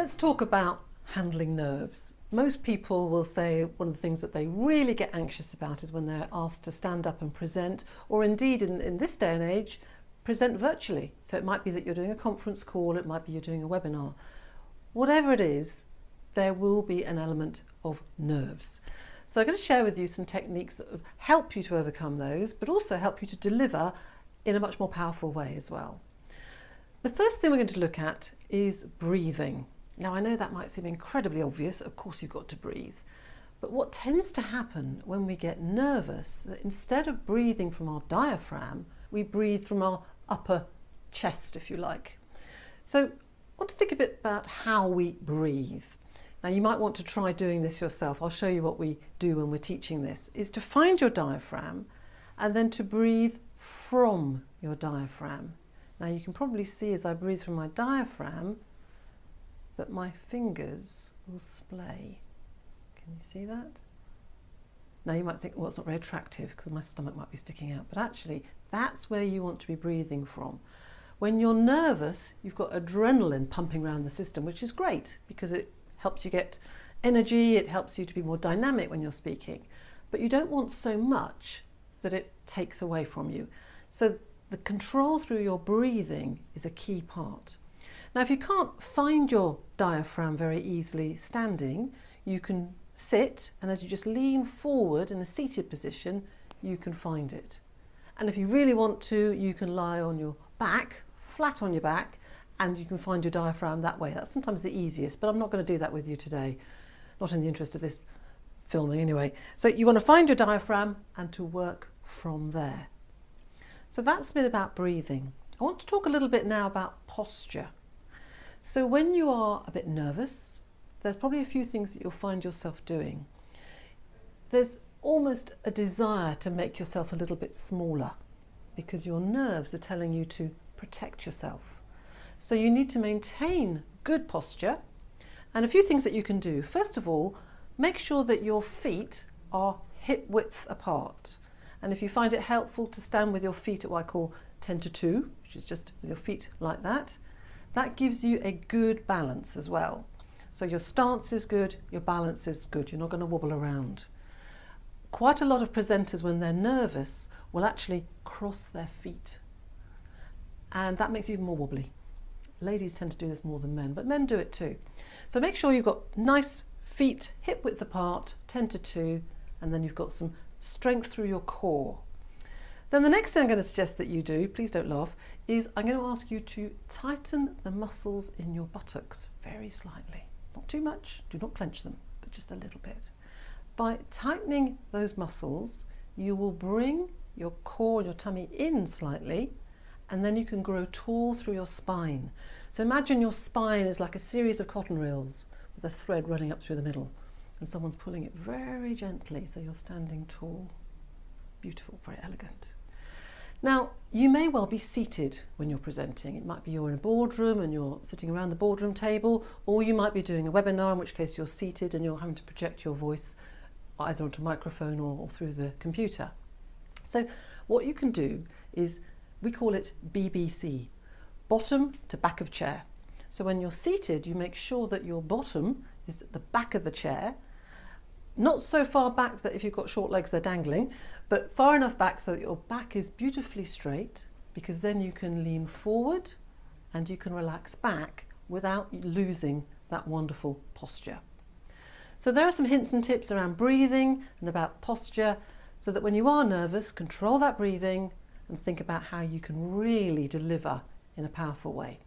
Let's talk about handling nerves. Most people will say one of the things that they really get anxious about is when they're asked to stand up and present, or indeed in this day and age, present virtually. So it might be that you're doing a conference call, it might be you're doing a webinar. Whatever it is, there will be an element of nerves. So I'm going to share with you some techniques that would help you to overcome those, but also help you to deliver in a much more powerful way as well. The first thing we're going to look at is breathing. Now I know that might seem incredibly obvious, of course you've got to breathe, but what tends to happen when we get nervous, that instead of breathing from our diaphragm, we breathe from our upper chest, if you like. So I want to think a bit about how we breathe. Now you might want to try doing this yourself. I'll show you what we do when we're teaching this, is to find your diaphragm and then to breathe from your diaphragm. Now you can probably see as I breathe from my diaphragm that my fingers will splay. Can you see that? Now you might think, well, it's not very attractive because my stomach might be sticking out, but actually that's where you want to be breathing from. When you're nervous, you've got adrenaline pumping around the system, which is great because it helps you get energy, it helps you to be more dynamic when you're speaking, but you don't want so much that it takes away from you. So the control through your breathing is a key part. Now if you can't find your diaphragm very easily standing, you can sit, and as you just lean forward in a seated position, you can find it. And if you really want to, you can lie on your back, flat on your back, and you can find your diaphragm that way. That's sometimes the easiest, but I'm not going to do that with you today. Not in the interest of this filming anyway. So you want to find your diaphragm and to work from there. So that's a bit about breathing. I want to talk a little bit now about posture. So when you are a bit nervous, there's probably a few things that you'll find yourself doing. There's almost a desire to make yourself a little bit smaller because your nerves are telling you to protect yourself. So you need to maintain good posture, and a few things that you can do. First of all, make sure that your feet are hip width apart. And if you find it helpful to stand with your feet at what I call 10 to 2, which is just with your feet like that, that gives you a good balance as well. So your stance is good, your balance is good, you're not going to wobble around. Quite a lot of presenters, when they're nervous, will actually cross their feet. And that makes you even more wobbly. Ladies tend to do this more than men, but men do it too. So make sure you've got nice feet hip width apart, 10 to 2, and then you've got some strength through your core. Then the next thing I'm going to suggest that you do, please don't laugh, is I'm going to ask you to tighten the muscles in your buttocks very slightly. Not too much, do not clench them, but just a little bit. By tightening those muscles, you will bring your core and your tummy in slightly, and then you can grow tall through your spine. So imagine your spine is like a series of cotton reels with a thread running up through the middle, and someone's pulling it very gently so you're standing tall. Beautiful, very elegant. Now, you may well be seated when you're presenting. It might be you're in a boardroom and you're sitting around the boardroom table, or you might be doing a webinar, in which case you're seated and you're having to project your voice either onto a microphone or through the computer. So what you can do is, we call it BBC, bottom to back of chair. So when you're seated, you make sure that your bottom is at the back of the chair, not so far back that if you've got short legs they're dangling, but far enough back so that your back is beautifully straight, because then you can lean forward and you can relax back without losing that wonderful posture. So there are some hints and tips around breathing and about posture, so that when you are nervous, control that breathing and think about how you can really deliver in a powerful way.